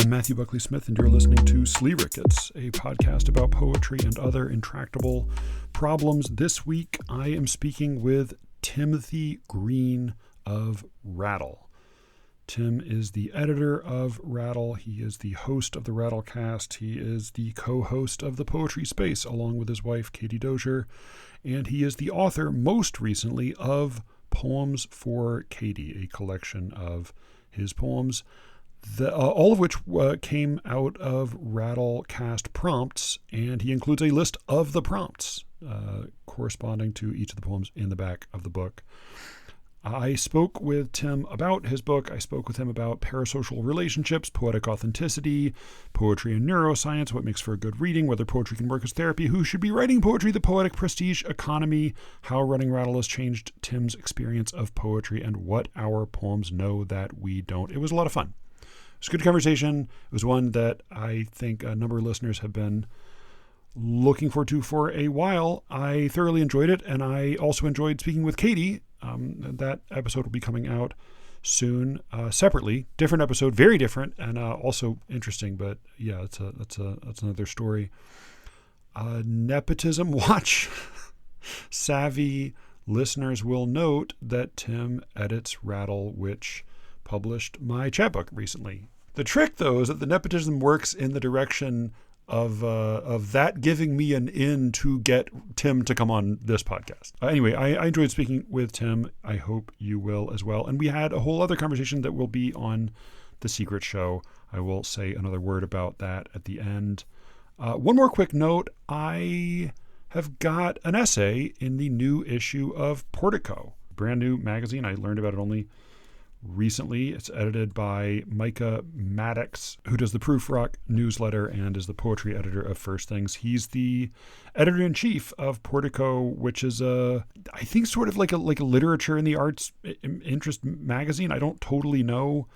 I'm Matthew Buckley Smith, and you're listening to SLEERICKETS, a podcast about poetry and other intractable problems. This week, I am speaking with Timothy Green of Rattle. Tim is the editor of Rattle. He is the host of the Rattlecast. He is the co-host of the Poetry Space, along with his wife, Katie Dozier. And he is the author, most recently, of Poems for Katie, a collection of his poems, all of which came out of Rattlecast prompts, and he includes a list of the prompts corresponding to each of the poems in the back of the book. I spoke with Tim about his book. I spoke with him about parasocial relationships, poetic authenticity, poetry and neuroscience, what makes for a good reading, whether poetry can work as therapy, who should be writing poetry, the poetic prestige economy, how running Rattle has changed Tim's experience of poetry, and what our poems know that we don't. It was a lot of fun. It was a good conversation. It was one that I think a number of listeners have been looking forward to for a while. I thoroughly enjoyed it, and I also enjoyed speaking with Katie. That episode will be coming out soon, separately. Different episode, very different, and also interesting. But yeah, that's another story. Nepotism watch. Savvy listeners will note that Tim edits Rattle, which published my chapbook recently. The trick, though, is that the nepotism works in the direction of that giving me an in to get Tim to come on this podcast. Anyway, I enjoyed speaking with Tim. I hope you will as well. And we had a whole other conversation that will be on The Secret Show. I will say another word about that at the end. One more quick note. I have got an essay in the new issue of Portico, brand new magazine. I learned about it only recently. It's edited by Micah Maddox, who does the Proof Rock newsletter and is the poetry editor of First Things. He's the editor-in-chief of Portico, which is I think sort of like a literature in the arts interest magazine. I don't totally know.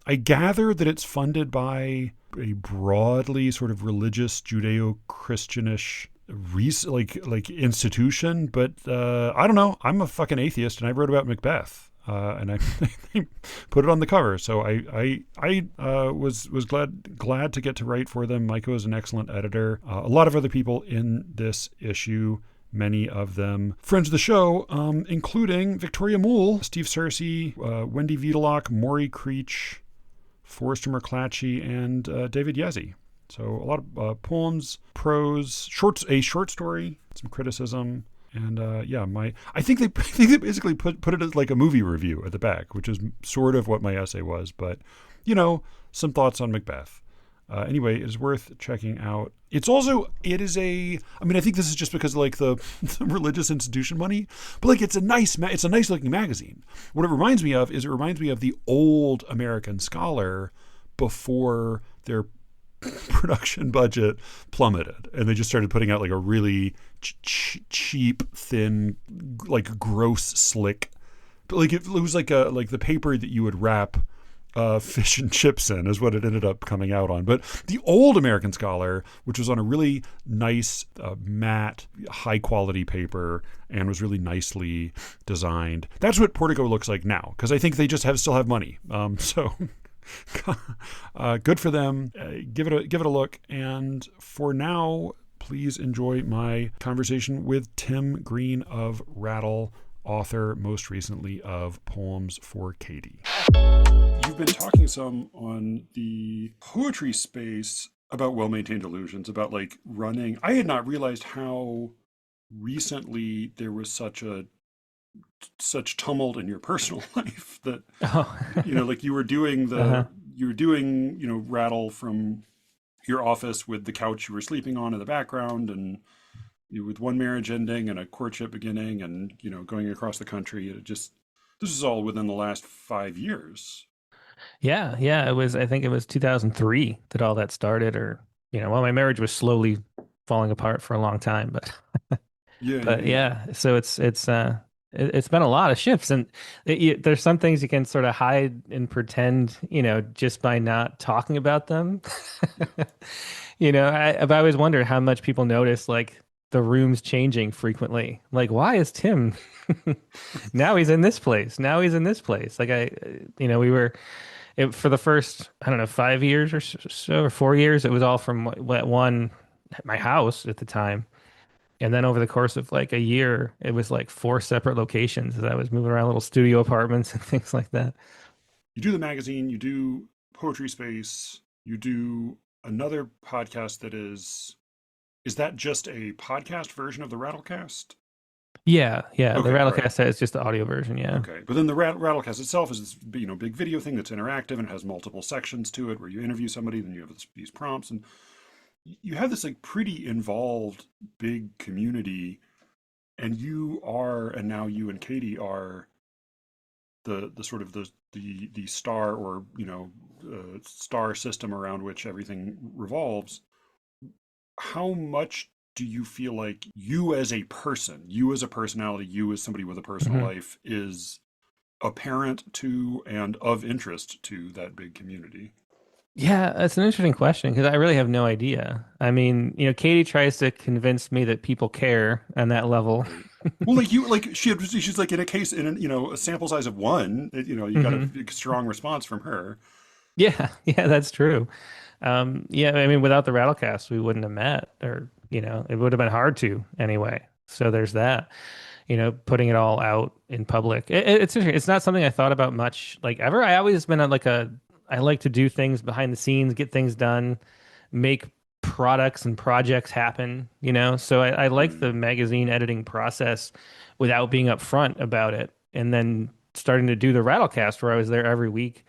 I gather that it's funded by a broadly sort of religious Judeo-Christianish like institution, but I don't know. I'm a fucking atheist, and I wrote about Macbeth. And I put it on the cover. So I was glad to get to write for them. Micah is an excellent editor. A lot of other people in this issue, many of them friends of the show, including Victoria Moole, Steve Searcy, Wendy Vidalock, Maury Creech, Forrester McClatchy, and David Yazzie. So a lot of poems, prose, a short story, some criticism. And I think they basically put it as like a movie review at the back, which is sort of what my essay was. But, some thoughts on Macbeth. Anyway, it is worth checking out. I think this is just because of like the religious institution money, but like it's a nice looking magazine. What it reminds me of is the old American Scholar before their production budget plummeted, and they just started putting out like a really cheap, thin, like gross, slick, like it was like the paper that you would wrap fish and chips in is what it ended up coming out on. But the old American Scholar, which was on a really nice matte, high quality paper and was really nicely designed, that's what Portico looks like now, because I think they just still have money. So good for them. Give it a look. And for now, please enjoy my conversation with Tim Green of Rattle, author most recently of Poems for Katie. You've been talking some on the Poetry Space about well-maintained illusions, about like running. I had not realized how recently there was such tumult in your personal life that like you were doing Rattle from your office with the couch you were sleeping on in the background, and with one marriage ending and a courtship beginning, and going across the country. This is all within the last 5 years. Yeah, I think it was 2003 that all that started, or my marriage was slowly falling apart for a long time, but so it's been a lot of shifts, and there's some things you can sort of hide and pretend, just by not talking about them. I've always wondered how much people notice like the rooms changing frequently. Like, why is Tim now he's in this place? Now he's in this place. Like we were for the first, I don't know, 5 years or so, or 4 years, it was all from my house at the time. And then over the course of like a year, it was like four separate locations as I was moving around little studio apartments and things like that. You do the magazine, you do Poetry Space, you do another podcast that is that just a podcast version of the Rattlecast? Yeah, yeah. The Okay, all right. Rattlecast is just the audio version. Yeah. Okay, but then the Rattlecast itself is this big video thing that's interactive and has multiple sections to it where you interview somebody, then you have these prompts, and you have this like pretty involved big community, and and now you and Katie are the sort of the star or star system around which everything revolves. How much do you feel like you as a person, you as a personality, you as somebody with a personal hmm life is apparent to and of interest to that big community? Yeah, that's an interesting question because I really have no idea. I mean, Katie tries to convince me that people care on that level. Right. Well, like she's like in a case in a sample size of one, you got a hmm strong response from her. Yeah, yeah, that's true. Yeah, I mean, without the Rattlecast, we wouldn't have met, or it would have been hard to anyway. So there's that. Putting it all out in public. It's interesting. It's not something I thought about much, like ever. I always been on like I like to do things behind the scenes, get things done, make products and projects happen, So I like the Hmm. magazine editing process without being upfront about it. And then starting to do the Rattlecast where I was there every week,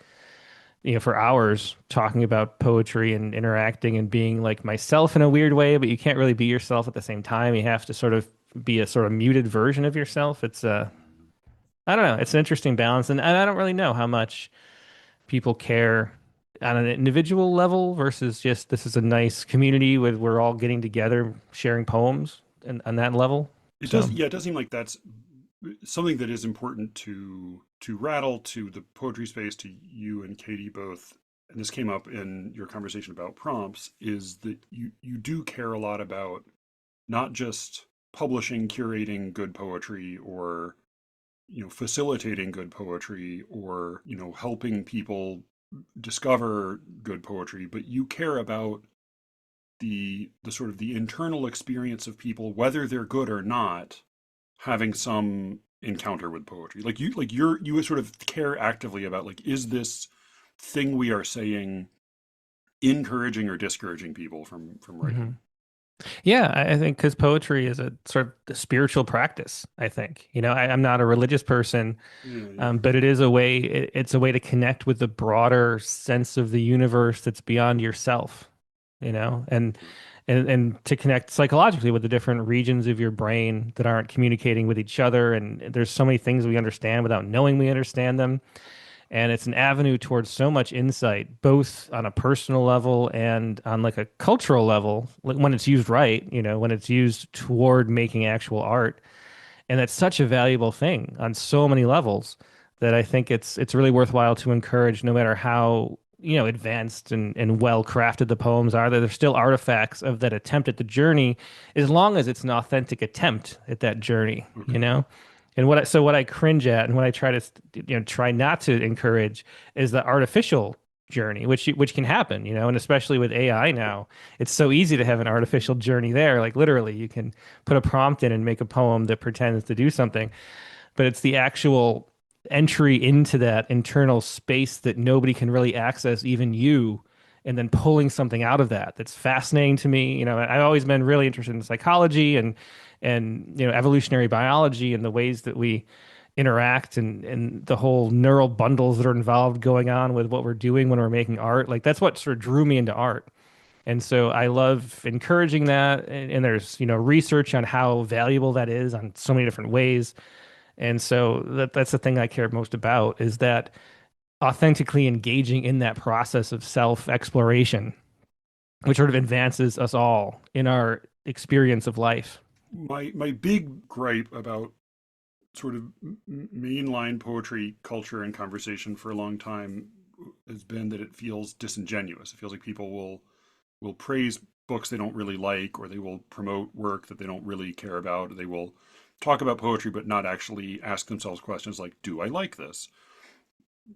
for hours talking about poetry and interacting and being like myself in a weird way, but you can't really be yourself at the same time. You have to sort of be a sort of muted version of yourself. I don't know. It's an interesting balance, and I don't really know how much people care on an individual level versus just this is a nice community with we're all getting together, sharing poems, and on that level. It does, So, yeah, it does seem like that's something that is important to Rattle, to the Poetry Space, to you and Katie both. And this came up in your conversation about prompts, is that you do care a lot about not just publishing, curating good poetry, or facilitating good poetry, or helping people discover good poetry, but you care about the sort of the internal experience of people, whether they're good or not, having some encounter with poetry. You sort of care actively about, like, is this thing we are saying encouraging or discouraging people from writing? mhm. Yeah, I think because poetry is a sort of spiritual practice. I think, I'm not a religious person, Yeah, yeah. but it is a way. It's a way to connect with the broader sense of the universe that's beyond yourself. You know, and Okay. and to connect psychologically with the different regions of your brain that aren't communicating with each other. And there's so many things we understand without knowing we understand them. And it's an avenue towards so much insight, both on a personal level and on like a cultural level, like when it's used right, when it's used toward making actual art. And that's such a valuable thing on so many levels that I think it's really worthwhile to encourage, no matter how, advanced and well crafted the poems are, that they're still artifacts of that attempt at the journey, as long as it's an authentic attempt at that journey. Okay. And what I cringe at and what I try to, try not to encourage is the artificial journey, which can happen, and especially with AI now, it's so easy to have an artificial journey there. Like literally, you can put a prompt in and make a poem that pretends to do something, but it's the actual entry into that internal space that nobody can really access, even you, and then pulling something out of that that's fascinating to me. I've always been really interested in psychology and evolutionary biology and the ways that we interact and the whole neural bundles that are involved going on with what we're doing when we're making art. Like that's what sort of drew me into art. And so I love encouraging that. And there's, research on how valuable that is on so many different ways. And so that's the thing I care most about is that authentically engaging in that process of self exploration, which sort of advances us all in our experience of life. My big gripe about sort of mainline poetry culture and conversation for a long time has been that it feels disingenuous. It feels like people will praise books they don't really like, or they will promote work that they don't really care about. They will talk about poetry but not actually ask themselves questions like, do I like this?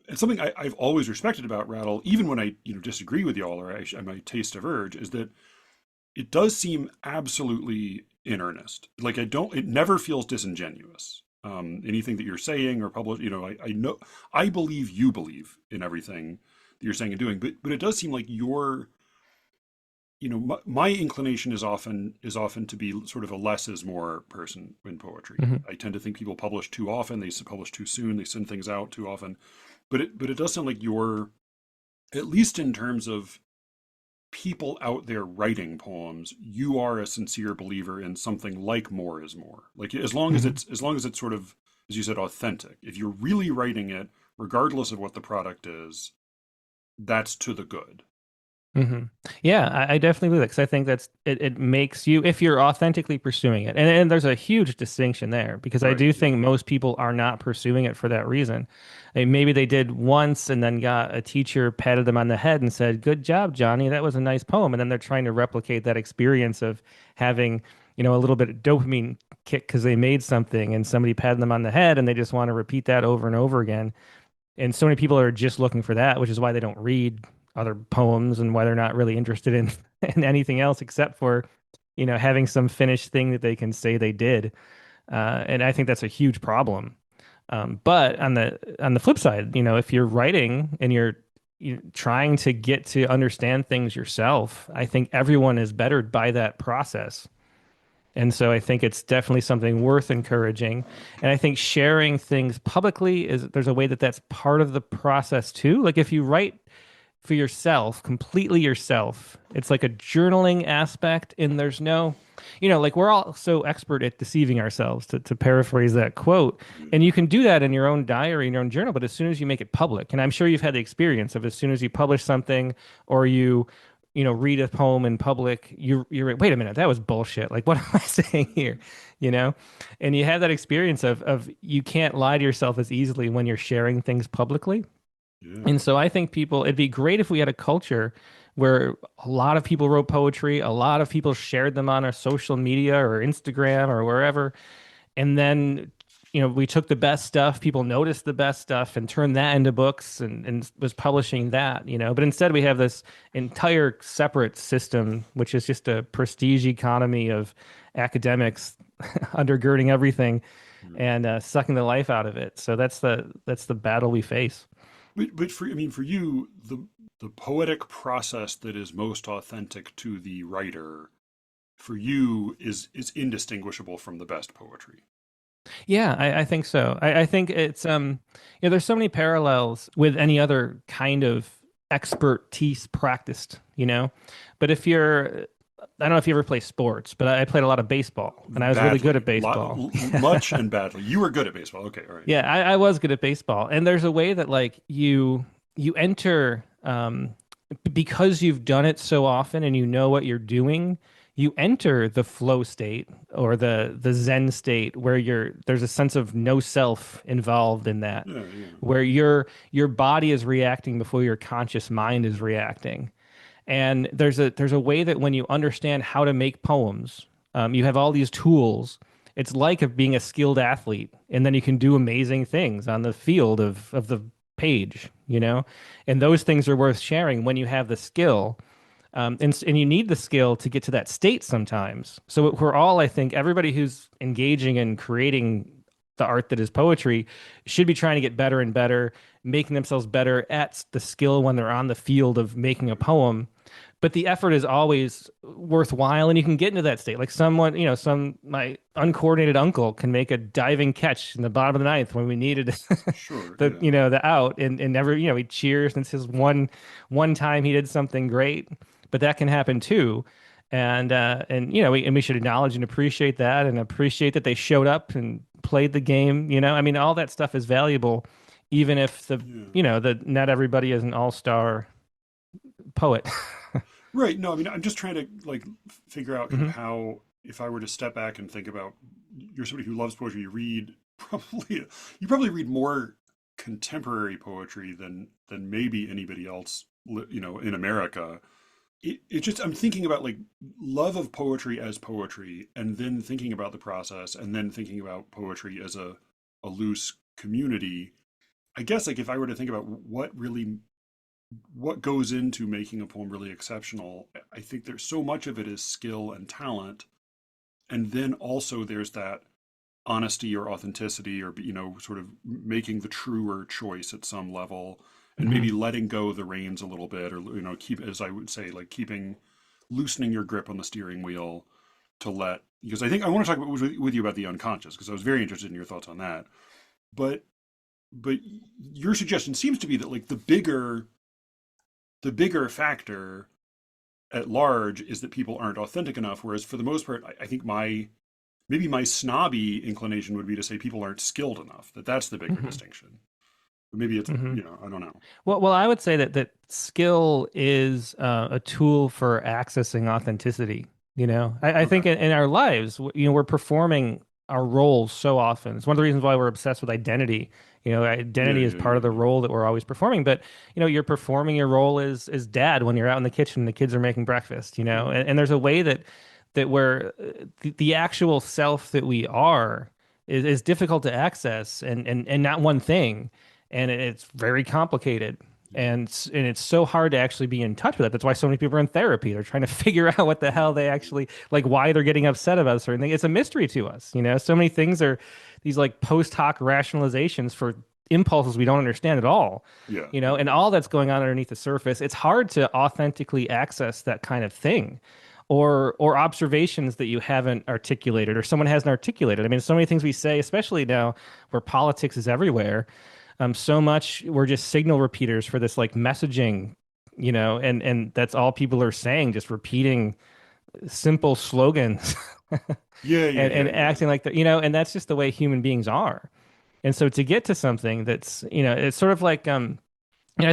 and something I've always respected about Rattle, even when I disagree with y'all or my tastes diverge, is that it does seem absolutely in earnest. Like it never feels disingenuous. Anything that you're saying or publish, I know, I believe you believe in everything that you're saying and doing, but it does seem like you're, my inclination is often to be sort of a less is more person in poetry. Hmm. I tend to think people publish too often, they publish too soon, they send things out too often, but it does sound like you're, at least in terms of people out there writing poems, you are a sincere believer in something like more is more. Like Hmm. as long as it's sort of, as you said, authentic. If you're really writing it, regardless of what the product is, that's to the good. Hmm. Yeah, I definitely believe that because I think it makes you, if you're authentically pursuing it, and there's a huge distinction there because I Right. do Yeah. think most people are not pursuing it for that reason. Maybe they did once and then got a teacher patted them on the head and said, "Good job, Johnny, that was a nice poem," and then they're trying to replicate that experience of having, a little bit of dopamine kick because they made something and somebody patted them on the head and they just want to repeat that over and over again. And so many people are just looking for that, which is why they don't read other poems and why they're not really interested in in anything else except for, having some finished thing that they can say they did. And I think that's a huge problem. But on the flip side, if you're writing and you're trying to get to understand things yourself, I think everyone is bettered by that process. And so I think it's definitely something worth encouraging. And I think sharing things publicly there's a way that that's part of the process too. Like if you write for yourself, completely yourself, it's like a journaling aspect and there's no, like we're all so expert at deceiving ourselves to paraphrase that quote. Yeah. And you can do that in your own diary, in your own journal, but as soon as you make it public, and I'm sure you've had the experience of as soon as you publish something or read a poem in public, you're wait a minute, that was bullshit. Like, what am I saying here? You know, and you have that experience of you can't lie to yourself as easily when you're sharing things publicly. Yeah. And so I think it'd be great if we had a culture where a lot of people wrote poetry, a lot of people shared them on our social media or Instagram or wherever, and then we took the best stuff, people noticed the best stuff and turned that into books and was publishing that, but instead we have this entire separate system which is just a prestige economy of academics undergirding everything Yeah. and sucking the life out of it. So that's the battle we face. But for you, the poetic process that is most authentic to the writer for you is indistinguishable from the best poetry. Yeah, I think so. I think it's there's so many parallels with any other kind of expertise practiced, But if you're, I don't know if you ever play sports, but I played a lot of baseball and I was really good Badly, at baseball. much and badly. You were good at baseball. Okay, all right. Yeah, I was good at baseball. And there's a way that like you enter because you've done it so often and you know what you're doing, you enter the flow state or the Zen state where there's a sense of no self involved in that, Yeah, yeah. where your body is reacting before your conscious mind is reacting. And there's a way that when you understand how to make poems, you have all these tools. It's like of being a skilled athlete, and then you can do amazing things on the field of the page. And those things are worth sharing when you have the skill. And you need the skill to get to that state sometimes. So we're all, I think, everybody who's engaging in creating the art that is poetry should be trying to get better and better, making themselves better at the skill when they're on the field of making a poem. But the effort is always worthwhile, and you can get into that state. Like someone, my uncoordinated uncle can make a diving catch in the bottom of the ninth when we needed Sure, the yeah. the out, and never, he cheers and says one time he did something great, but that can happen too. And we should acknowledge and appreciate that, and appreciate that they showed up and played the game. I mean, all that stuff is valuable, even if Yeah. the not everybody is an all-star poet. Right. No, I mean, I'm just trying to like figure out kind of Hmm. how, if I were to step back and think about, you're somebody who loves poetry, you probably read more contemporary poetry than maybe anybody else, in America. It just, I'm thinking about like love of poetry as poetry, and then thinking about the process, and then thinking about poetry as a loose community. I guess like if I were to think about what goes into making a poem really exceptional, I think there's so much of it is skill and talent, and then also there's that honesty or authenticity, or sort of making the truer choice at some level, and maybe Hmm. letting go the reins a little bit, or keep, as I would say, like loosening your grip on the steering wheel to let, because I think I want to talk with you about the unconscious, because I was very interested in your thoughts on that. But your suggestion seems to be that like the bigger factor at large is that people aren't authentic enough, whereas for the most part, I think maybe my snobby inclination would be to say people aren't skilled enough, that's the bigger Hmm. distinction. But maybe it's, Hmm. I don't know. Well, I would say that skill is a tool for accessing authenticity. I Okay. think in our lives, we're performing our roles so often. It's one of the reasons why we're obsessed with identity. Yeah, Identity is yeah, part of yeah, the yeah. role that we're always performing. But you're performing your role as dad when you're out in the kitchen and the kids are making breakfast. And there's a way that where the actual self that we are is difficult to access, and not one thing, and it's very complicated. Yeah, And it's so hard to actually be in touch with it. That's why so many people are in therapy. They're trying to figure out what the hell they actually like, why they're getting upset about certain things. It's a mystery to us. So many things are these like post hoc rationalizations for impulses we don't understand at all. yeah, And yeah, all that's going on underneath the surface. It's hard to authentically access that kind of thing, or observations that you haven't articulated or someone hasn't articulated. I mean, so many things we say, especially now where politics is everywhere. So much we're just signal repeaters for this like messaging, and that's all people are saying, just repeating simple slogans yeah, yeah, and yeah, yeah, acting like that, and that's just the way human beings are. And so to get to something that's, it's sort of like I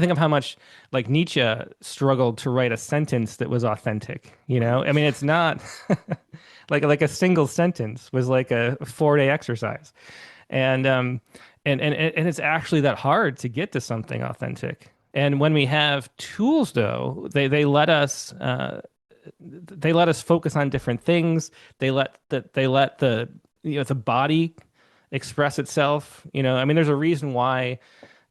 think of how much like Nietzsche struggled to write a sentence that was authentic. right. I mean, it's not like a single sentence was like a 4-day exercise, and and it's actually that hard to get to something authentic. And when we have tools, though, they let us focus on different things. They let the body express itself. I mean, there's a reason why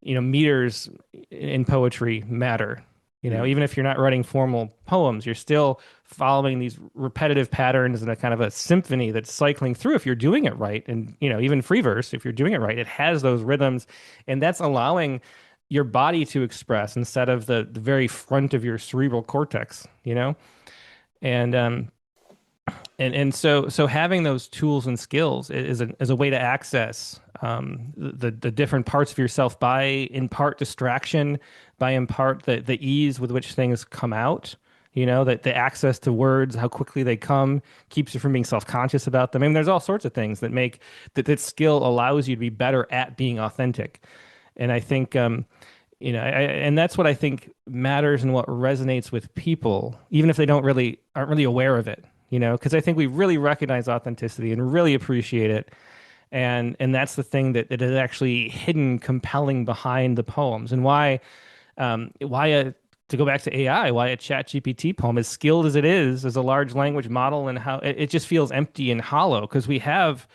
meters in poetry matter. Yeah, Even if you're not writing formal poems, you're still following these repetitive patterns and a kind of a symphony that's cycling through if you're doing it right. And, even free verse, if you're doing it right, it has those rhythms, and that's allowing your body to express instead of the very front of your cerebral cortex. And so having those tools and skills is a way to access the different parts of yourself, by in part distraction, by in part the ease with which things come out. That the access to words, how quickly they come, keeps you from being self-conscious about them. I mean, there's all sorts of things that make that skill allows you to be better at being authentic. And I think and that's what I think matters and what resonates with people, even if they aren't really aware of it. Because I think we really recognize authenticity and really appreciate it, and that's the thing that is actually hidden, compelling behind the poems, and why to go back to AI, why a Chat GPT poem, as skilled as it is as a large language model, and how it just feels empty and hollow, because we have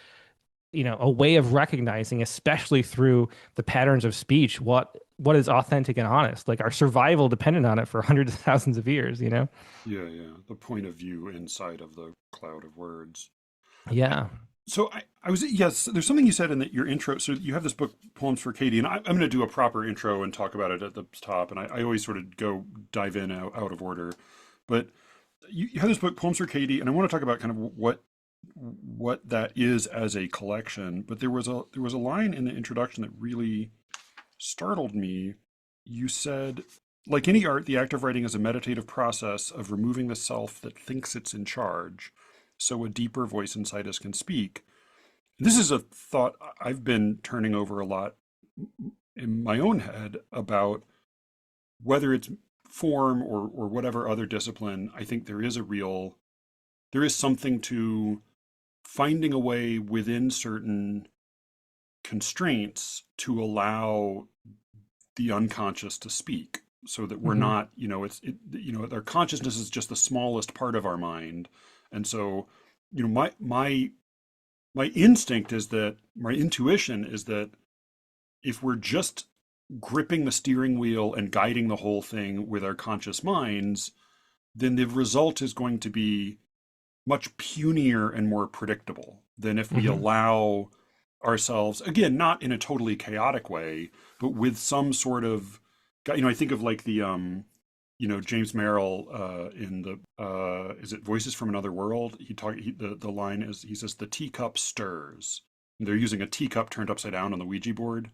a way of recognizing, especially through the patterns of speech, what is authentic and honest. Like our survival depended on it for hundreds of thousands of years. yeah, yeah. The point of view inside of the cloud of words. I, Yeah. so I was, yes, there's something you said in your intro. So you have this book, Poems for Katie, and I'm going to do a proper intro and talk about it at the top. And I always sort of dive in out of order. But you have this book, Poems for Katie, and I want to talk about kind of what that is as a collection. But there was a line in the introduction that really startled me. You said, like any art, the act of writing is a meditative process of removing the self that thinks it's in charge, so a deeper voice inside us can speak. This is a thought I've been turning over a lot in my own head about whether it's form or whatever other discipline. I think there is something to finding a way within certain constraints to allow the unconscious to speak, so that we're Hmm. not, our consciousness is just the smallest part of our mind. And so, my instinct is that my intuition is that if we're just gripping the steering wheel and guiding the whole thing with our conscious minds, then the result is going to be much punier and more predictable than if we Hmm. allow ourselves, again, not in a totally chaotic way, but with some sort of, I think of like James Merrill in is it Voices from Another World? The line is, he says, the teacup stirs. And they're using a teacup turned upside down on the Ouija board.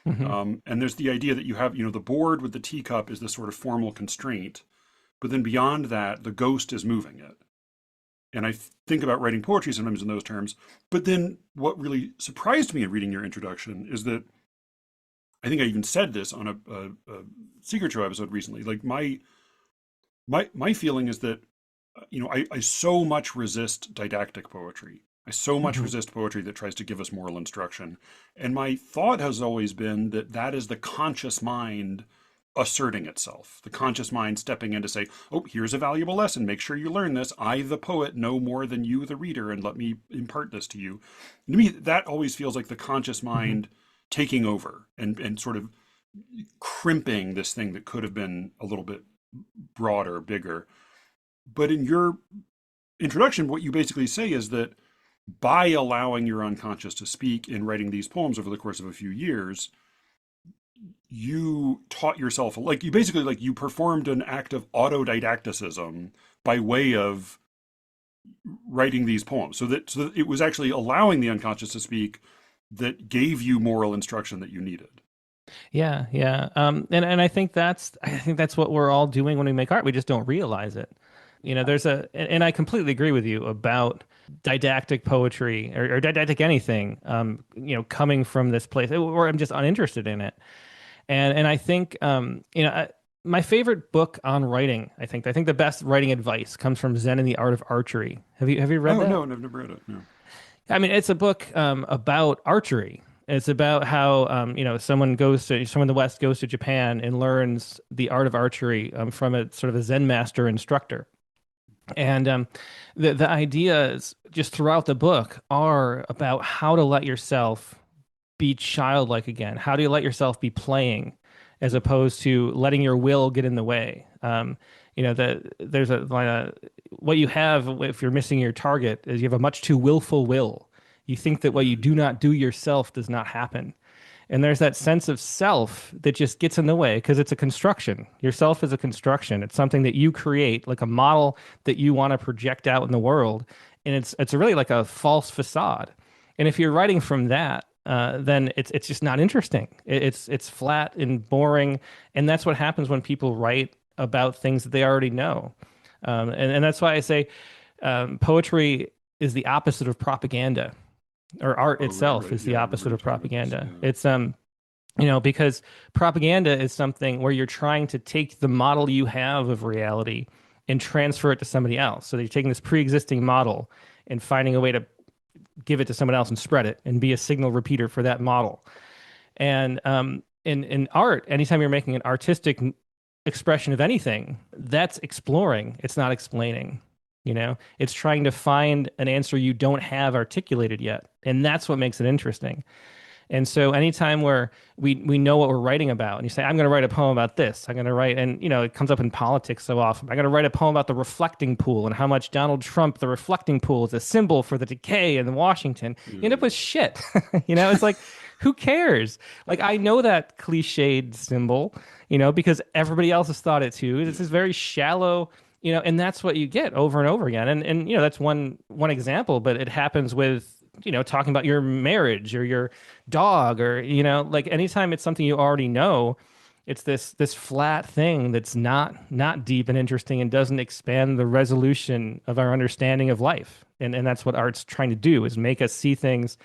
Hmm. And there's the idea that you have, the board with the teacup is this sort of formal constraint, but then beyond that, the ghost is moving it. And I think about writing poetry sometimes in those terms. But then what really surprised me in reading your introduction is that I think I even said this on a Secret Show episode recently. Like my feeling is that I so much resist didactic poetry. I so much Hmm. resist poetry that tries to give us moral instruction. And my thought has always been that that is the conscious mind asserting itself, the conscious mind stepping in to say, oh, here's a valuable lesson. Make sure you learn this. I, the poet, know more than you, the reader, and let me impart this to you. And to me, that always feels like the conscious Hmm. mind taking over and sort of crimping this thing that could have been a little bit broader, bigger. But in your introduction, what you basically say is that by allowing your unconscious to speak in writing these poems over the course of a few years, you taught yourself, like you basically, like you performed an act of autodidacticism by way of writing these poems. So that it was actually allowing the unconscious to speak that gave you moral instruction that you needed. Yeah, yeah. And I think that's what we're all doing when we make art. We just don't realize it. And I completely agree with you about didactic poetry or didactic anything, coming from this place, or I'm just uninterested in it. And I think, my favorite book on writing, I think the best writing advice comes from Zen and the Art of Archery. Have you read Oh that? no, I've never read it. No. I mean, it's a book about archery. It's about how someone in the West goes to Japan and learns the art of archery from a sort of a Zen master instructor. And the ideas just throughout the book are about how to let yourself be childlike again. How do you let yourself be playing as opposed to letting your will get in the way? There's a line, what you have if you're missing your target is you have a much too willful will. You think that what Yeah, you do not do yourself does not happen. And there's that sense of self that just gets in the way because it's a construction. Yourself is a construction. It's something that you create, like a model that you want to project out in the world. And it's really like a false facade. And if you're writing from that, then it's just not interesting. It's flat and boring, and that's what happens when people write about things that they already know. And that's why I say poetry is the opposite of propaganda, or art oh right, itself right. is the Yeah, I remember opposite you of talking about this. propaganda. Yeah. It's because propaganda is something where you're trying to take the model you have of reality and transfer it to somebody else. So you're taking this pre-existing model and finding a way to give it to someone else and spread it and be a signal repeater for that model. And in art, anytime you're making an artistic expression of anything, that's exploring. It's not explaining. It's trying to find an answer you don't have articulated yet, and that's what makes it interesting. And so anytime where we know what we're writing about, and you say, I'm going to write a poem about this, I'm going to write, and it comes up in politics so often. I'm going to write a poem about the reflecting pool and how much Donald Trump, the reflecting pool, is a symbol for the decay in Washington. You end up Yeah. with shit. It's like, who cares? Like, I know that cliched symbol, because everybody else has thought it too. It's this Yeah. very shallow, and that's what you get over and over again. And that's one example, but it happens with talking about your marriage or your dog, or like anytime it's something you already know, it's this flat thing that's not deep and interesting and doesn't expand the resolution of our understanding of life. And that's what art's trying to do, is make us see things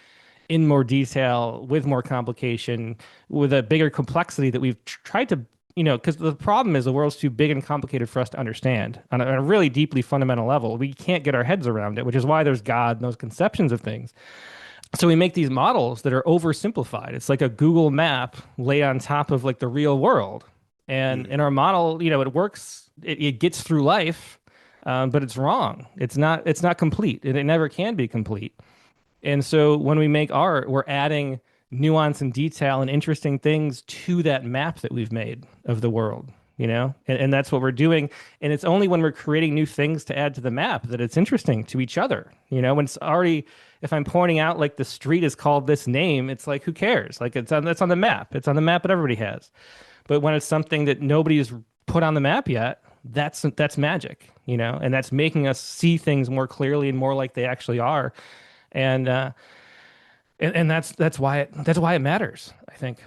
in more detail, with more complication, with a bigger complexity that we've tried to, because the problem is the world's too big and complicated for us to understand on a really deeply fundamental level. We can't get our heads around it, which is why there's God and those conceptions of things. So we make these models that are oversimplified. It's like a Google map laid on top of like the real world. And Yeah. in our model, it works. It gets through life, but it's wrong. It's not complete. It never can be complete. And so when we make art, we're adding nuance and detail and interesting things to that map that we've made of the world, you know? And that's what we're doing. And it's only when we're creating new things to add to the map that it's interesting to each other, you know? When it's already, if I'm pointing out like the street is called this name, it's like, who cares? Like that's on the map. It's on the map that everybody has. But when it's something that nobody's put on the map yet, that's magic, you know? And that's making us see things more clearly and more like they actually are. And, and that's why it matters, I think.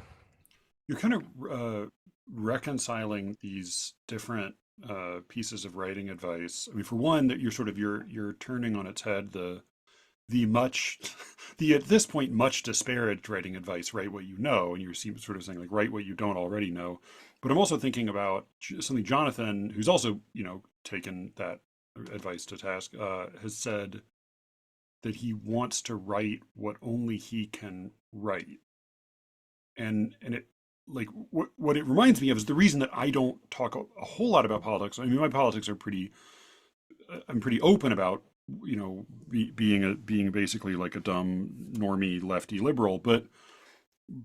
You're kind of reconciling these different pieces of writing advice. I mean, for one, that you're turning on its head the much the at this point much disparaged writing advice, write what you know, and you're sort of saying like write what you don't already know. But I'm also thinking about something Jonathan, who's also taken that advice to task, has said that he wants to write what only he can write. And it like what it reminds me of is the reason that I don't talk a whole lot about politics. I mean, my politics are pretty I'm pretty open about being basically like a dumb normie lefty liberal, but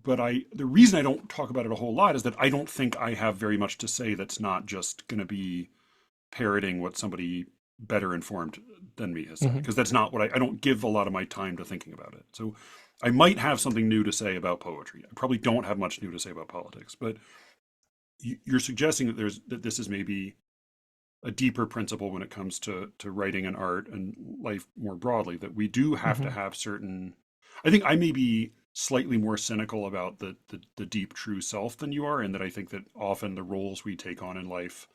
the reason I don't talk about it a whole lot is that I don't think I have very much to say that's not just going to be parroting what somebody better informed than me has said, Hmm. because that's not what I don't give a lot of my time to thinking about it. So I might have something new to say about poetry. I probably don't have much new to say about politics, but you're suggesting that this is maybe a deeper principle when it comes to writing and art and life more broadly, that we do have to Hmm. have certain. I think I may be slightly more cynical about the deep true self than you are, in that I think that often the roles we take on in life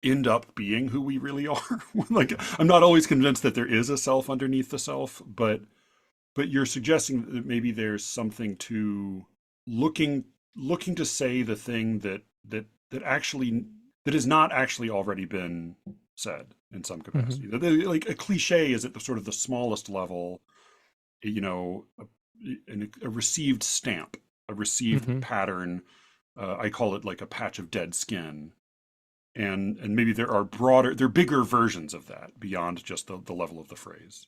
end up being who we really are. Like, I'm not always convinced that there is a self underneath the self, but you're suggesting that maybe there's something to looking looking to say the thing that actually that has not actually already been said in some Hmm. capacity. Like a cliche is at the sort of the smallest level, you know, a received stamp, a received Hmm. pattern. I call it like a patch of dead skin, and maybe there are bigger versions of that beyond just the level of the phrase.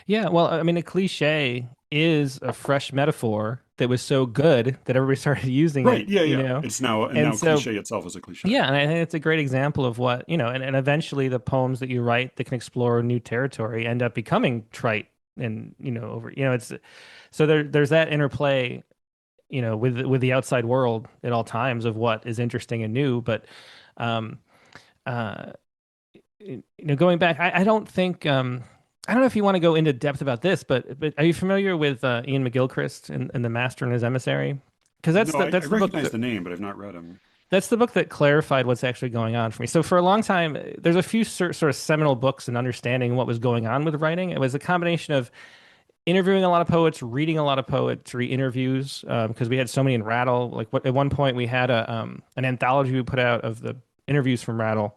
Yeah, well, I mean, a cliche is a fresh metaphor that was so good that everybody started using Right? it, Yeah, you yeah. know? It's now and And now so, cliche itself is a cliche. yeah, and I think it's a great example of what, you know, and eventually the poems that you write that can explore new territory end up becoming trite and, you know, over, you know, it's so there's that interplay, you know, with the outside world at all times of what is interesting and new. But um uh going back, I don't think I don't know if you want to go into depth about this, but are you familiar with Ian McGilchrist and The Master and His Emissary? Because No, I that's the book recognize that the name, but I've not read him. that's the book that clarified what's actually going on for me. So for a long time, there's a few sort of seminal books in understanding what was going on with writing. It was a combination of interviewing a lot of poets, reading a lot of poetry interviews, because we had so many in Rattle. Like at one point we had an anthology we put out of the interviews from Rattle,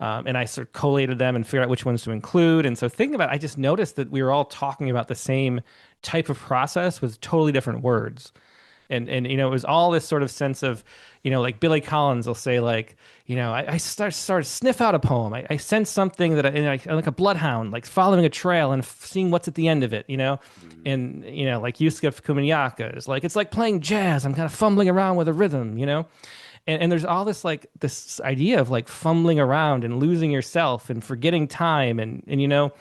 and I sort of collated them and figured out which ones to include. And so thinking about it, I just noticed that we were all talking about the same type of process with totally different words. And you know, it was all this sort of sense of, you know, like Billy Collins will say, like, you know, I start to sniff out a poem. I sense something that I like a bloodhound, like following a trail and seeing what's at the end of it, you know. Mm. And you know, like Yusuf Kuminyaka is like, it's like playing jazz. I'm kind of fumbling around with a rhythm, you know. And there's all this like this idea of like fumbling around and losing yourself and forgetting time and you know,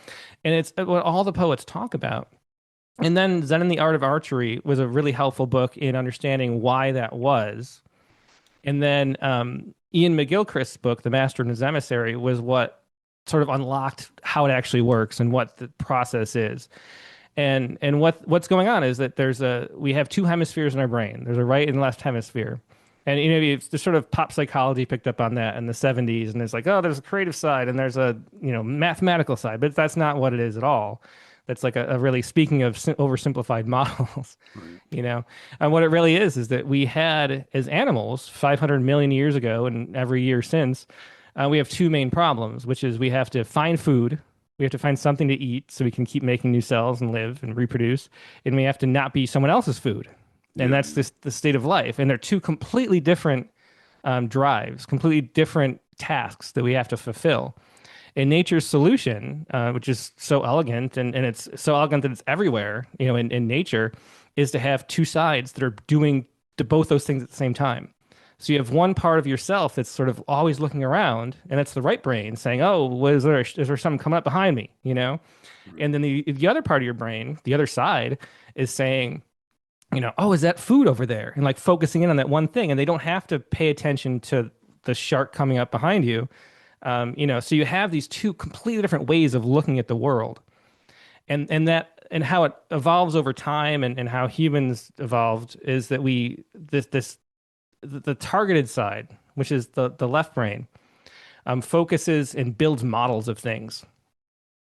and it's what all the poets talk about. And then Zen and the Art of Archery was a really helpful book in understanding why that was. And then Ian McGilchrist's book, The Master and His Emissary, was what sort of unlocked how it actually works and what the process is. And what's going on is that we have two hemispheres in our brain. There's a right and left hemisphere. And you know, it's the sort of pop psychology picked up on that in the 70s, and it's like, oh, there's a creative side and there's a, you know, mathematical side, but that's not what it is at all. That's like a really, speaking of oversimplified models, Right. you know. And what it really is that we had as animals 500 million years ago and every year since, we have two main problems, which is we have to find food, we have to find something to eat so we can keep making new cells and live and reproduce, and we have to not be someone else's food. And Yeah, that's yeah. the state of life. And they're two completely different drives, completely different tasks that we have to fulfill. And nature's solution, which is so elegant and it's so elegant that it's everywhere, you know, in nature, is to have two sides that are doing both those things at the same time. So you have one part of yourself that's sort of always looking around, and that's the right brain saying, "Oh, is there something coming up behind me?" You know, Right. and then the other part of your brain, the other side, is saying, "Oh, is that food over there?" And like focusing in on that one thing, and they don't have to pay attention to the shark coming up behind you. So you have these two completely different ways of looking at the world, and how it evolves over time, and how humans evolved is that the targeted side, which is the left brain, focuses and builds models of things.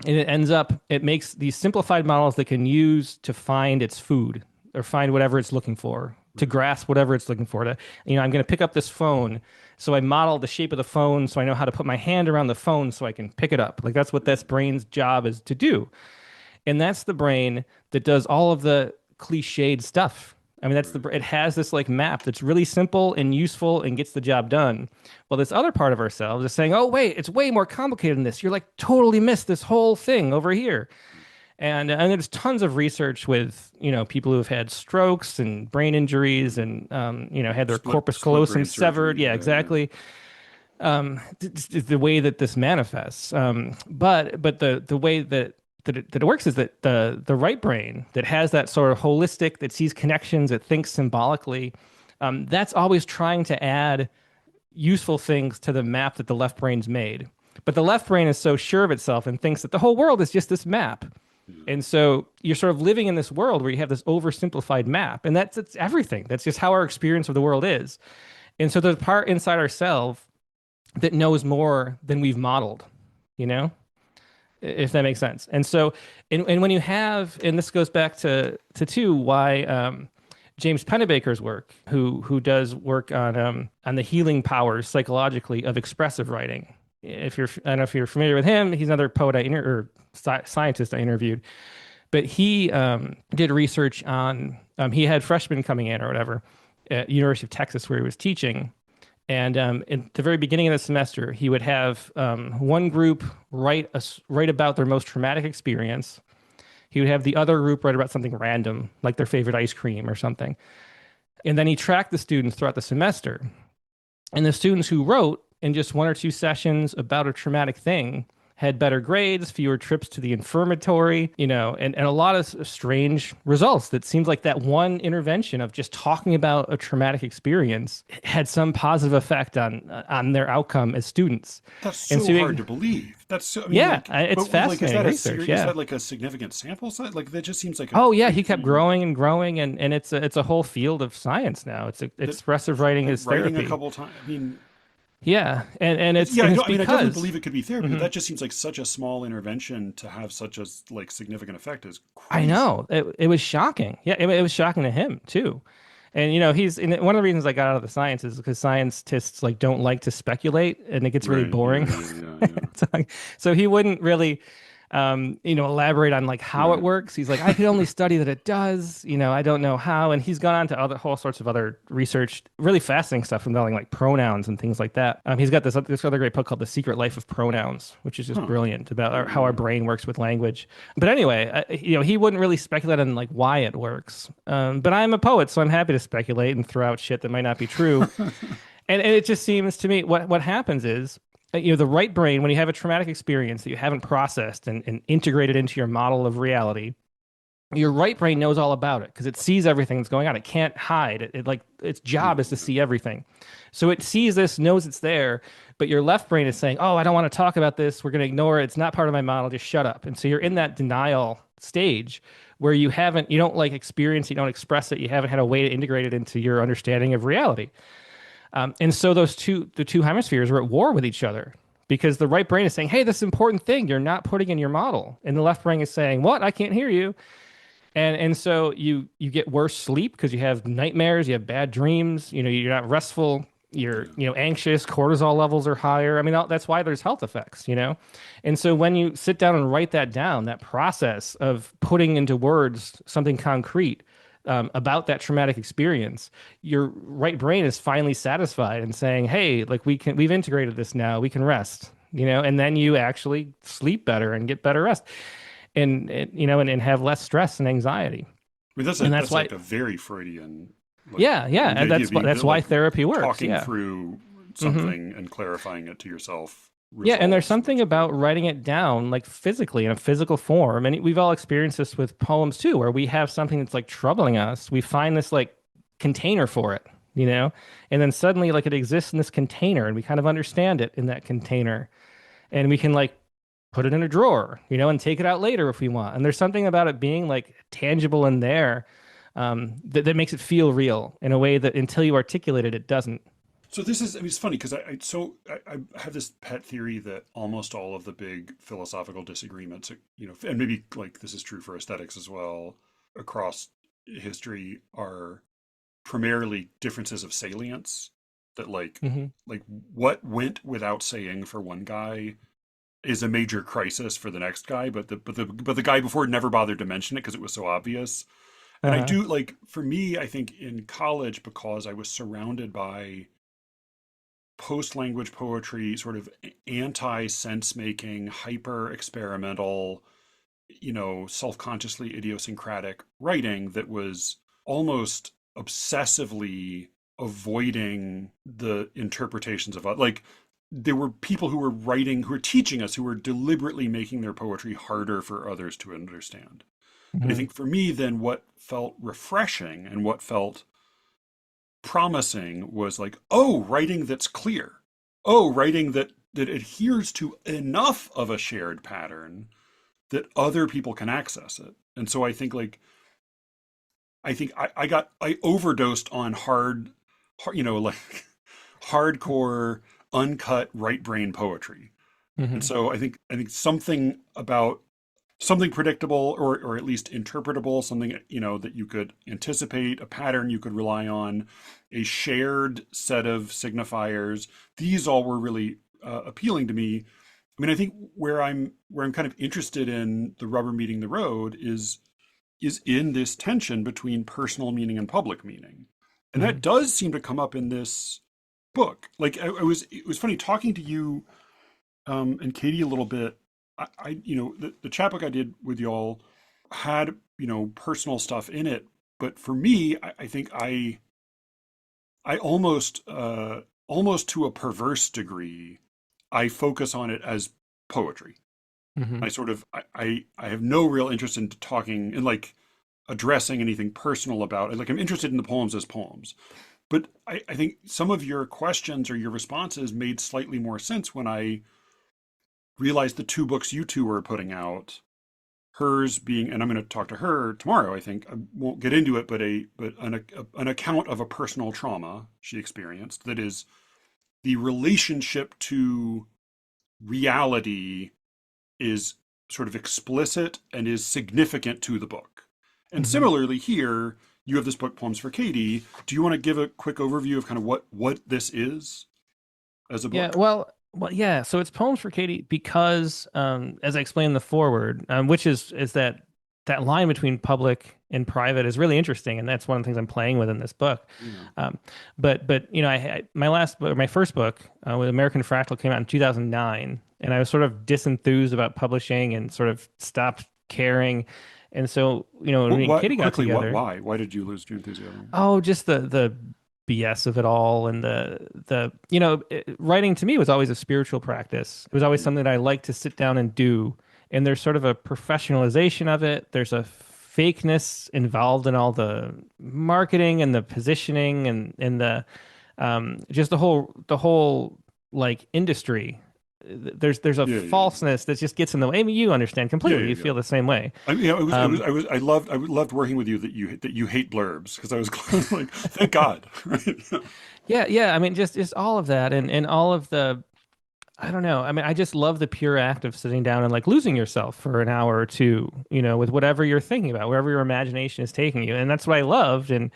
And it makes these simplified models that can use to find its food or find whatever it's looking for, to Right. grasp whatever it's looking for. I'm going to pick up this phone. So I model the shape of the phone so I know how to put my hand around the phone so I can pick it up. Like that's what this brain's job is to do. And that's the brain that does all of the cliched stuff. I mean, Right. it has this like map that's really simple and useful and gets the job done. Well, this other part of ourselves is saying, "Oh, wait, it's way more complicated than this. You're like totally missed this whole thing over here." And there's tons of research with people who have had strokes and brain injuries and had their corpus Split callosum brain severed. surgery. Yeah, Yeah, yeah. exactly. The way that this manifests. But the way that it works is that the right brain that has that sort of holistic, that sees connections, that thinks symbolically, that's always trying to add useful things to the map that the left brain's made. But the left brain is so sure of itself and thinks that the whole world is just this map. Yeah. And so you're sort of living in this world where you have this oversimplified map, and it's everything. That's just how our experience of the world is. And so there's a part inside ourselves that knows more than we've modeled, you know, if that makes sense. And so, and when you have, and this goes back to two, why James Pennebaker's work, who does work on the healing powers psychologically of expressive writing. I don't know if you're familiar with him. He's another poet scientist I interviewed, but he did research on. He had freshmen coming in or whatever at University of Texas where he was teaching, and in the very beginning of the semester, he would have one group write about their most traumatic experience. He would have the other group write about something random, like their favorite ice cream or something. And then he tracked the students throughout the semester. And the students who wrote in just one or two sessions about a traumatic thing had better grades, fewer trips to the infirmary, and a lot of strange results. That seems like that one intervention of just talking about a traumatic experience had some positive effect on their outcome as students. That's And so so, hard to believe. That's so, I mean, yeah, like, it's but like, is fascinating that a research. serious, is Yeah. that like a significant sample size? Like, that just seems like a Oh yeah, he kept crazy growing and growing, and it's a whole field of science now. that, Expressive writing like is writing a therapy. couple times. I mean, Yeah, and it's yeah, and I, it's I mean, I definitely because believe it could be therapy, but Mhm. that just seems like such a small intervention to have such a like significant effect is I crazy. know it was shocking. Yeah, it was shocking to him too. And he's and one of the reasons I got out of the science is because scientists like don't like to speculate, and it gets really Right. Yeah. boring. Yeah. Yeah. Yeah. So he wouldn't really elaborate on like how it Right. works. He's like, I could only study that it does. I don't know how. And he's gone on to other whole sorts of other research, really fascinating stuff involving like pronouns and things like that. He's got this other great book called The Secret Life of Pronouns, which is just Huh. brilliant about Yeah. how our Yeah. brain works with language. But anyway, he wouldn't really speculate on like why it works. But I'm a poet, so I'm happy to speculate and throw out shit that might not be true. Yeah. And it just seems to me what happens is the right brain, when you have a traumatic experience that you haven't processed and integrated into your model of reality, your right brain knows all about it because it sees everything that's going on. It can't hide. Like its job is to Yeah. see everything. So it sees this, knows it's there, but your left brain is saying, "Oh, I don't want to talk about this. We're going to ignore it. It's not part of my model. Just shut up." And so you're in that denial stage where you don't like experience, you don't express it, you haven't had a way to integrate it into your understanding of reality. And so the two hemispheres are at war with each other because the right brain is saying, "Hey, this is an important thing you're not putting in your model," and the left brain is saying, "What? I can't hear you." And so you get worse sleep because you have nightmares, you have bad dreams. You're not restful. You're Yeah. anxious. Cortisol levels are higher. I mean, that's why there's health effects. And so when you sit down and write that down, that process of putting into words something concrete about that traumatic experience, your right brain is finally satisfied and saying, "Hey, like we've integrated this now. We can rest." And then you actually sleep better and get better rest, and have less stress and anxiety. mean, And that's that's why, like a very Freudian, like, yeah, I yeah, mean, the and idea of being that's why like therapy works. talking Yeah. through Hmm. something and clarifying it to yourself Yeah, and there's resolves something much of about it. writing it down like physically in a physical form. And we've all experienced this with poems too, where we have something that's like troubling us. We find this like container for it, you know? And then suddenly like it exists in this container and we kind of understand it in that container. And we can like put it in a drawer, you know, and take it out later if we want. And there's something about it being like tangible in there, that makes it feel real in a way that until you articulate it, it doesn't. So this is, I mean, it's funny because I have this pet theory that almost all of the big philosophical disagreements, you know, and maybe like this is true for aesthetics as well, across history are primarily differences of salience. That Hmm. like what went without saying for one guy is a major crisis for the next guy, but the guy before never bothered to mention it because it was so obvious. And I Uh-huh. do like for me, I think in college because I was surrounded by post language poetry, sort of anti sense making, hyper experimental, you know, self consciously idiosyncratic writing that was almost obsessively avoiding the interpretations of like there were people who were writing who were teaching us who were deliberately making their poetry harder for others to understand. And I Hmm. think for me then what felt refreshing and what felt promising was like, oh, writing that's clear. Oh, writing that adheres to enough of a shared pattern that other people can access it. And so I overdosed on you know, like hardcore, uncut right brain poetry. And Hmm. so I think something about something predictable or at least interpretable, something you know that you could anticipate, a pattern you could rely on, a shared set of signifiers. These all were really appealing to me. I mean, I think where I'm kind of interested in the rubber meeting the road is in this tension between personal meaning and public meaning, and that Hmm. does seem to come up in this book. Like I was, it was funny talking to you and Katie a little bit. You know, the chapbook I did with y'all had, you know, personal stuff in it, but for me, I think I almost to a perverse degree, I focus on it as poetry. Hmm. I sort of, I have no real interest in talking and like addressing anything personal about it. Like I'm interested in the poems as poems, but I think some of your questions or your responses made slightly more sense when I realized the two books you two were putting out, hers being, and I'm going to talk to her tomorrow. I think I won't get into it, but an account of a personal trauma she experienced that is the relationship to reality is sort of explicit and is significant to the book. And Hmm. similarly here, you have this book, Poems for Katie. Do you want to give a quick overview of kind of what this is as a Yeah, book? well, yeah. So it's poems for Katie because, as I explained in the foreword, which is that line between public and private is really interesting, and that's one of the things I'm playing with in this book. Yeah. Um, but you know, my last book, my first book, with American Fractal came out in 2009, and I was sort of disenthused about publishing and sort of stopped caring. And so, you know, when me and What Katie got quickly? What? together, Why? Why did you lose your enthusiasm? oh, just the BS of it all, and the you know, writing to me was always a spiritual practice. It was always Yeah. something that I like to sit down and do. And there's sort of a professionalization of it. There's a fakeness involved in all the marketing and the positioning and the just the whole like industry. There's a Yeah. Yeah. falseness that just gets in the way. I mean, you understand Yeah. completely. Yeah. You Yeah. feel the same way. I mean, yeah, Um, I loved working with you that you hate blurbs because I was like, thank God, right? yeah, yeah. I mean, just all of that and all of the I don't know. I mean, I just love the pure act of sitting down and like losing yourself for an hour or two, you know, with whatever you're thinking about, wherever your imagination is taking you. And that's what I loved. And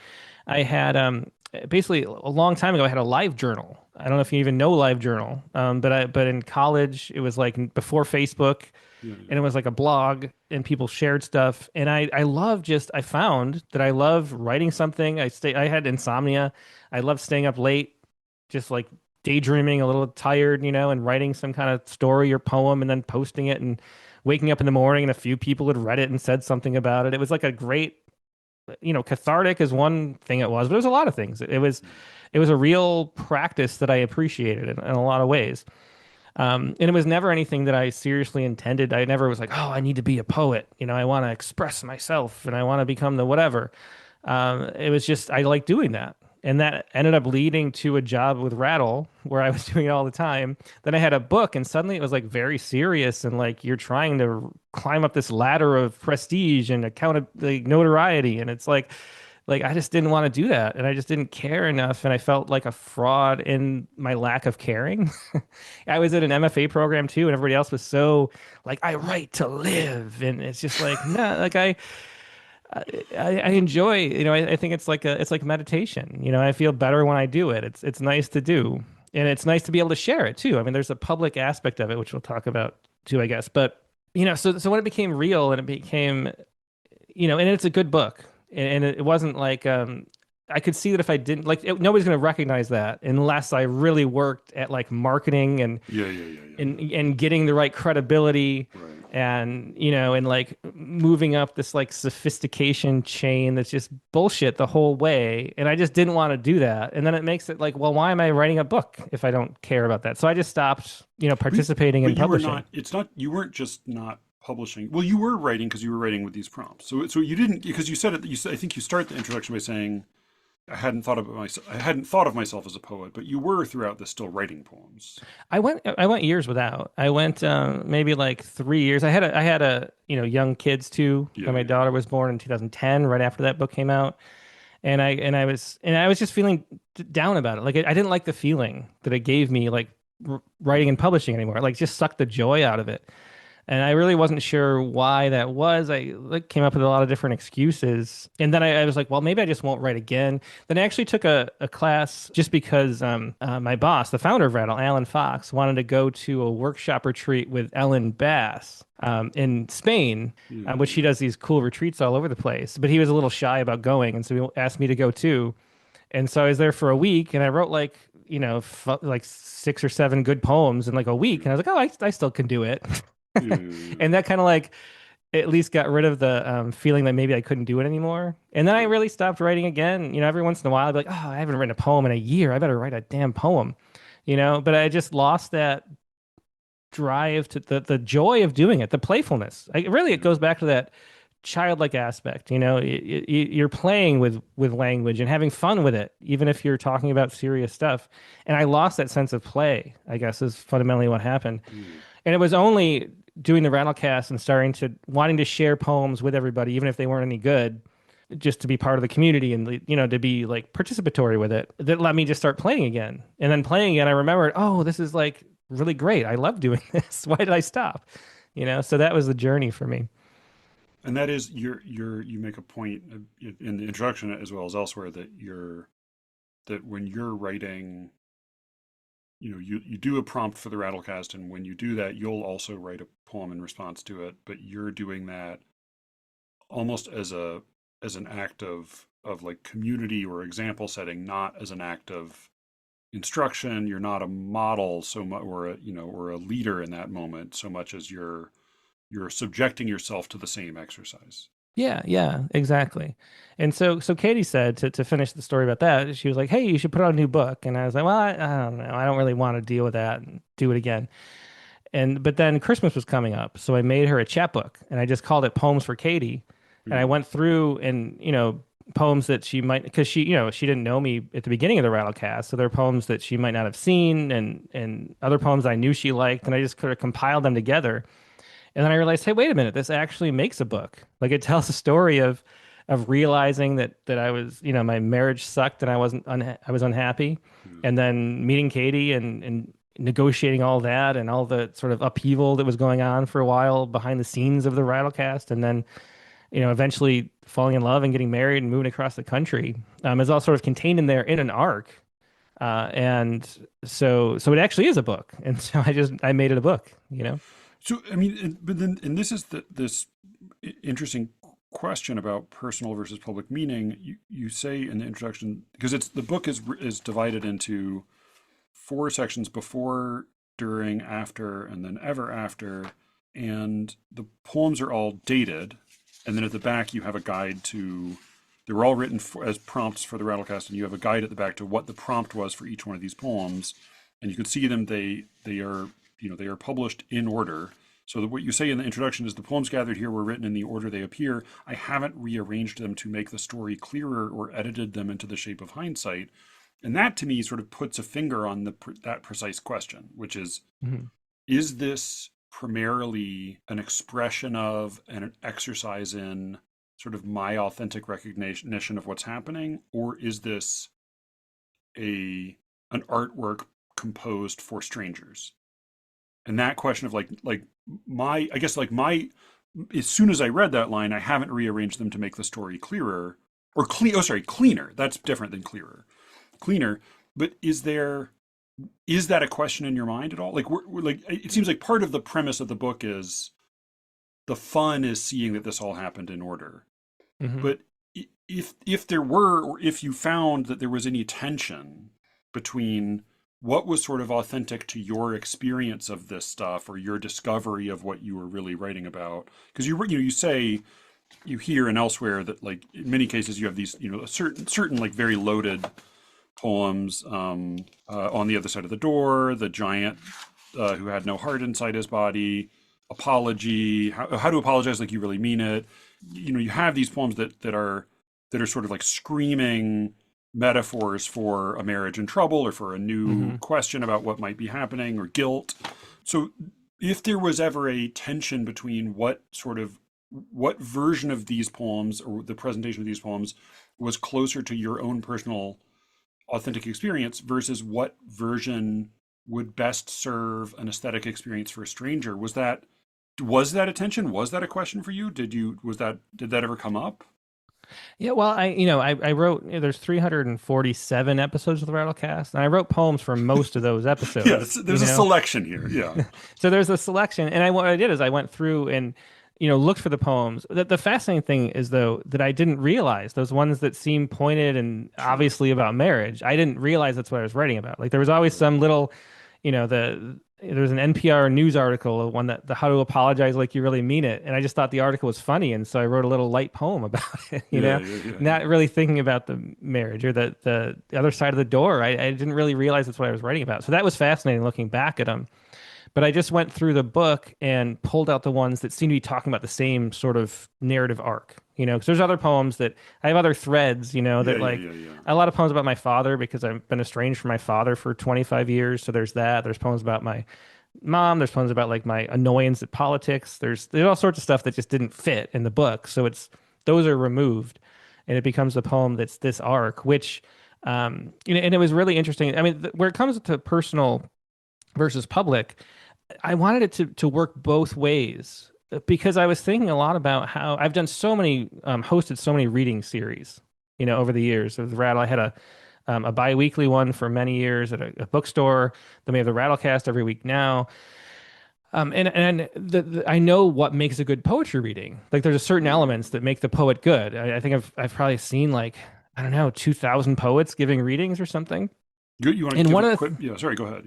I had basically a long time ago I had a live journal. I don't know if you even know live journal. But in college it was like before Facebook, Yeah. and it was like a blog and people shared stuff. And I love just I found that I love writing something. I had insomnia. I love staying up late, just like daydreaming, a little tired, you know, and writing some kind of story or poem and then posting it and waking up in the morning and a few people had read it and said something about it. It was like a great cathartic is one thing it was, but it was a lot of things. It was a real practice that I appreciated in a lot of ways. And it was never anything that I seriously intended. I never was like, oh, I need to be a poet. I want to express myself and I want to become the whatever. It was just, I like doing that. And that ended up leading to a job with Rattle where I was doing it all the time. Then I had a book and suddenly it was like very serious and like you're trying to climb up this ladder of prestige and like notoriety. And it's like I just didn't want to do that and I just didn't care enough and I felt like a fraud in my lack of caring. I was at an MFA program too and everybody else was so like I write to live and it's just like no like I enjoy I think it's like meditation. I feel better when I do it. It's nice to do and it's nice to be able to share it too. I mean there's a public aspect of it which we'll talk about too I guess. But so when it became real and it became and it's a good book and it wasn't like I could see that if I didn't nobody's going to recognize that unless I really worked at like marketing and and getting the right credibility Right. and like moving up this like sophistication chain that's just bullshit the whole way and I just didn't want to do that and then it makes it like well why am I writing a book if I don't care about that so I just stopped participating in publishing. It's not, you weren't just not publishing. Well, you were writing because you were writing with these prompts. So you didn't, because you said it, I think you start the introduction by saying, I hadn't thought of myself as a poet, but you were throughout this still writing poems. I went years without. I went maybe like 3 years. I had a young kids too. Yeah, My yeah. daughter was born in 2010, right after that book came out, and I was just feeling down about it. Like I didn't like the feeling that it gave me, like writing and publishing anymore. It, like just sucked the joy out of it. And I really wasn't sure why that was. I like came up with a lot of different excuses. And then I was like, well, maybe I just won't write again. Then I actually took a class just because my boss, the founder of Rattle, Alan Fox, wanted to go to a workshop retreat with Ellen Bass in Spain, which he does these cool retreats all over the place. But he was a little shy about going. And so he asked me to go too. And so I was there for a week and I wrote like, like 6 or 7 good poems in like a week. And I was like, oh, I still can do it. And that kind of like at least got rid of the feeling that maybe I couldn't do it anymore. And then I really stopped writing again. Every once in a while I'd be like, oh, I haven't written a poem in a year. I better write a damn poem. But I just lost that drive to the joy of doing it, the playfulness. It goes back to that childlike aspect. You're playing with language and having fun with it, even if you're talking about serious stuff. And I lost that sense of play, I guess, is fundamentally what happened. And it was only doing the Rattlecast and wanting to share poems with everybody, even if they weren't any good, just to be part of the community and to be like participatory with it, that let me just start playing again. And then playing again, I remembered, oh, this is like really great. I love doing this. Why did I stop? So that was the journey for me. And that is you make a point in the introduction as well as elsewhere that when you're writing, you do a prompt for the Rattlecast, and when you do that, you'll also write a poem in response to it, but you're doing that almost as an act of like community or example setting, not as an act of instruction. You're not a model so much or a leader in that moment so much as you're subjecting yourself to the same exercise. Yeah, exactly. And so Katie said to finish the story about that, she was like, "Hey, you should put out a new book." And I was like, "Well, I don't know. I don't really want to deal with that and do it again." But then Christmas was coming up, so I made her a chapbook, and I just called it Poems for Katie. And I went through and poems that she might, because she didn't know me at the beginning of the Rattlecast, so there are poems that she might not have seen, and other poems I knew she liked, and I just could have compiled them together. And then I realized, hey, wait a minute, this actually makes a book. Like it tells a story of realizing that I was, my marriage sucked and I was unhappy. And then meeting Katie and negotiating all that and all the sort of upheaval that was going on for a while behind the scenes of the Rattlecast. And then, eventually falling in love and getting married and moving across the country is all sort of contained in there in an arc. And so it actually is a book. And so I made it a book. So I mean, but then, and this is this interesting question about personal versus public meaning. You say in the introduction, because the book is divided into 4 sections: before, during, after, and then ever after. And the poems are all dated, and then at the back you have a guide to They were all written as prompts for the Rattlecast, and you have a guide at the back to what the prompt was for each one of these poems, and you can see them. They are they are published in order. So that what you say in the introduction is the poems gathered here were written in the order they appear. I haven't rearranged them to make the story clearer or edited them into the shape of hindsight. And that to me sort of puts a finger on that precise question, which is this primarily an expression of and an exercise in sort of my authentic recognition of what's happening, or is this an artwork composed for strangers? And that question of as soon as I read that line, I haven't rearranged them to make the story clearer or cleaner. That's different than cleaner. But is that a question in your mind at all? Like we're like, it seems like part of the premise of the book is the fun is seeing that this all happened in order. But if there were, or if you found that there was any tension between what was sort of authentic to your experience of this stuff or your discovery of what you were really writing about, because you say, you hear and elsewhere that like in many cases you have these a certain like very loaded poems, On the Other Side of the Door, The Giant Who Had No Heart Inside His Body, Apology, how to apologize like you really mean it. You have these poems that are sort of like screaming metaphors for a marriage in trouble or for a new question about what might be happening or guilt. So if there was ever a tension between what version of these poems or the presentation of these poems was closer to your own personal authentic experience versus what version would best serve an aesthetic experience for a stranger, was that a tension? Was that a question for you? Did that ever come up? Yeah, well, I wrote, there's 347 episodes of the Rattlecast, and I wrote poems for most of those episodes. Yeah, there's a selection here. Yeah. So there's a selection, and what I did is I went through and looked for the poems. The fascinating thing is though that I didn't realize those ones that seem pointed and obviously about marriage. I didn't realize that's what I was writing about. Like there was always some little, there's an NPR news article, one that the how to apologize like you really mean it, and I just thought the article was funny, and so I wrote a little light poem about it. Not really thinking about the marriage or the other side of the door. I didn't really realize that's what I was writing about. So that was fascinating looking back at them. But I just went through the book and pulled out the ones that seem to be talking about the same sort of narrative arc, because there's other poems that I have other threads, that a lot of poems about my father because I've been estranged from my father for 25 years. So there's that. There's poems about my mom. There's poems about like my annoyance at politics. There's all sorts of stuff that just didn't fit in the book. So those are removed and it becomes a poem that's this arc, which, and it was really interesting. I mean, where it comes to personal versus public, I wanted it to work both ways because I was thinking a lot about how I've done so many, hosted so many reading series, over the years. With Rattle, I had a bi-weekly one for many years at a bookstore. Then we have the Rattlecast every week now. I know what makes a good poetry reading. Like there's a certain elements that make the poet good. I think I've probably seen like, I don't know, 2,000 poets giving readings or something. You want to give a quick, yeah, sorry, go ahead.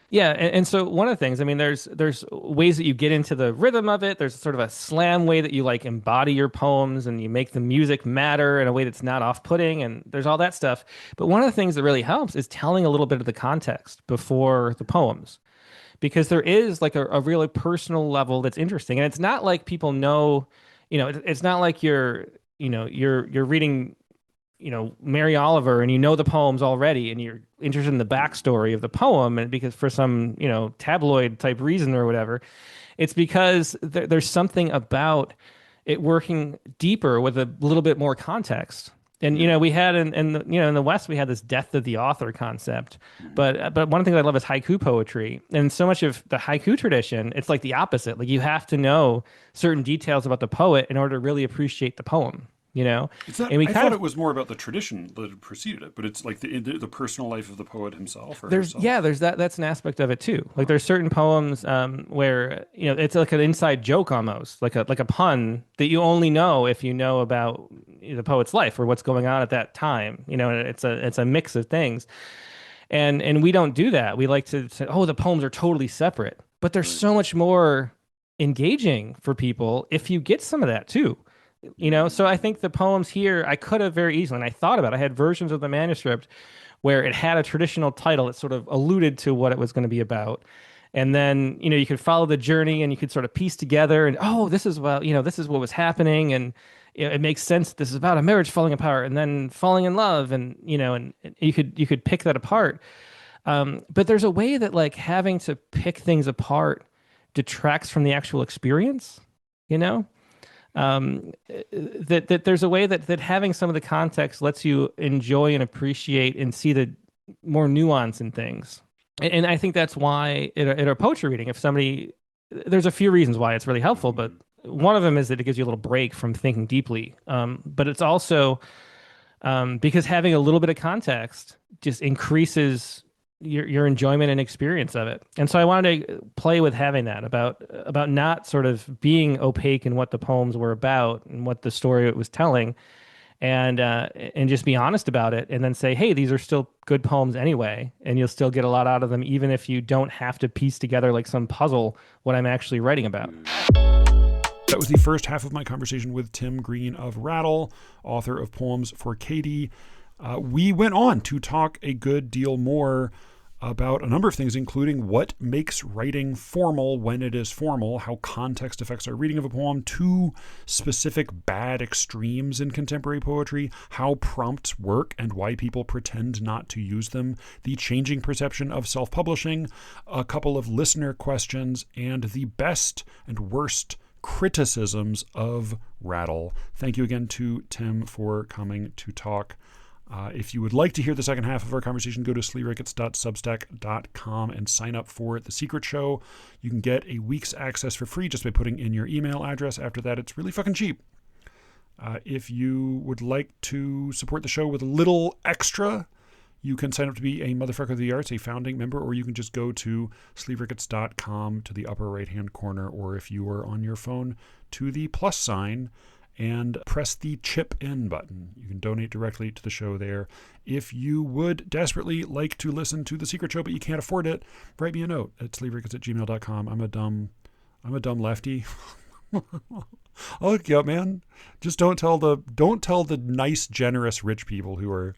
Yeah, and so one of the things, I mean, there's ways that you get into the rhythm of it. There's sort of a slam way that you like embody your poems and you make the music matter in a way that's not off-putting, and there's all that stuff. But one of the things that really helps is telling a little bit of the context before the poems, because there is like a really personal level that's interesting, and it's not like people know, it's not like you're reading Mary Oliver and the poems already and you're interested in the backstory of the poem and because for some, tabloid type reason or whatever, it's because there's something about it working deeper with a little bit more context. And, we had in the West, we had this death of the author concept, but one of the things I love is haiku poetry. And so much of the haiku tradition, it's like the opposite. Like you have to know certain details about the poet in order to really appreciate the poem. It's not, and we I thought it was more about the tradition that preceded it, but it's like the personal life of the poet himself. Or herself. There's that's an aspect of it too. Like there's certain poems where it's like an inside joke almost, like a pun that you only know if you know about the poet's life or what's going on at that time. It's a mix of things, and we don't do that. We like to say, oh, the poems are totally separate, but they're so much more engaging for people if you get some of that too. So I think the poems here, I could have very easily, and I thought about it, I had versions of the manuscript where it had a traditional title that sort of alluded to what it was going to be about. And then, you could follow the journey and you could sort of piece together and, oh, this is this is what was happening. And it makes sense. This is about a marriage falling apart and then falling in love. And you could pick that apart. But there's a way that like having to pick things apart detracts from the actual experience, you know? That there's a way that having some of the context lets you enjoy and appreciate and see the more nuance in things. And I think that's why in a poetry reading, if somebody, there's a few reasons why it's really helpful, but one of them is that it gives you a little break from thinking deeply. But it's also because having a little bit of context just increases your enjoyment and experience of it. And so I wanted to play with having that about not sort of being opaque in what the poems were about and what the story it was telling, and just be honest about it, and then say, hey, these are still good poems anyway, and you'll still get a lot out of them, even if you don't have to piece together like some puzzle what I'm actually writing about. That was the first half of my conversation with Tim Green of Rattle, author of Poems for Katie. We went on to talk a good deal more about a number of things, including what makes writing formal when it is formal, how context affects our reading of a poem, two specific bad extremes in contemporary poetry, how prompts work and why people pretend not to use them, the changing perception of self-publishing, a couple of listener questions, and the best and worst criticisms of Rattle. Thank you again to Tim for coming to talk. If you would like to hear the second half of our conversation, go to SLEERICKETS.substack.com and sign up for The Secret Show. You can get a week's access for free just by putting in your email address. After that, it's really fucking cheap. If you would like to support the show with a little extra, you can sign up to be a Motherfucker of the Arts, a founding member, or you can just go to SLEERICKETS.com to the upper right-hand corner, or if you are on your phone, to the plus sign, and press the chip in button. You can donate directly to the show there. If you would desperately like to listen to The Secret Show, but you can't afford it, write me a note at sleerickets@gmail.com. I'm a dumb lefty. I'll hook you up, man. Just don't tell the nice, generous, rich people who are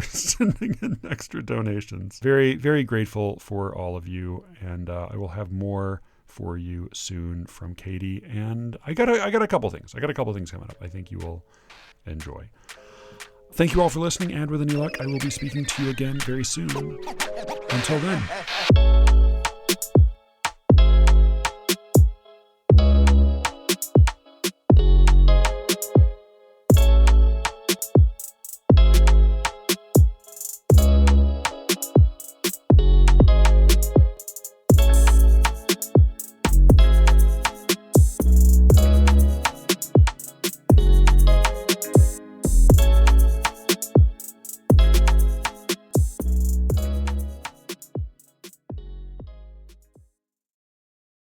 sending in extra donations. Very, very grateful for all of you, and I will have more for you soon from Katie. And I got a couple things. I got a couple things coming up I think you will enjoy. Thank you all for listening, and with any luck, I will be speaking to you again very soon. Until then.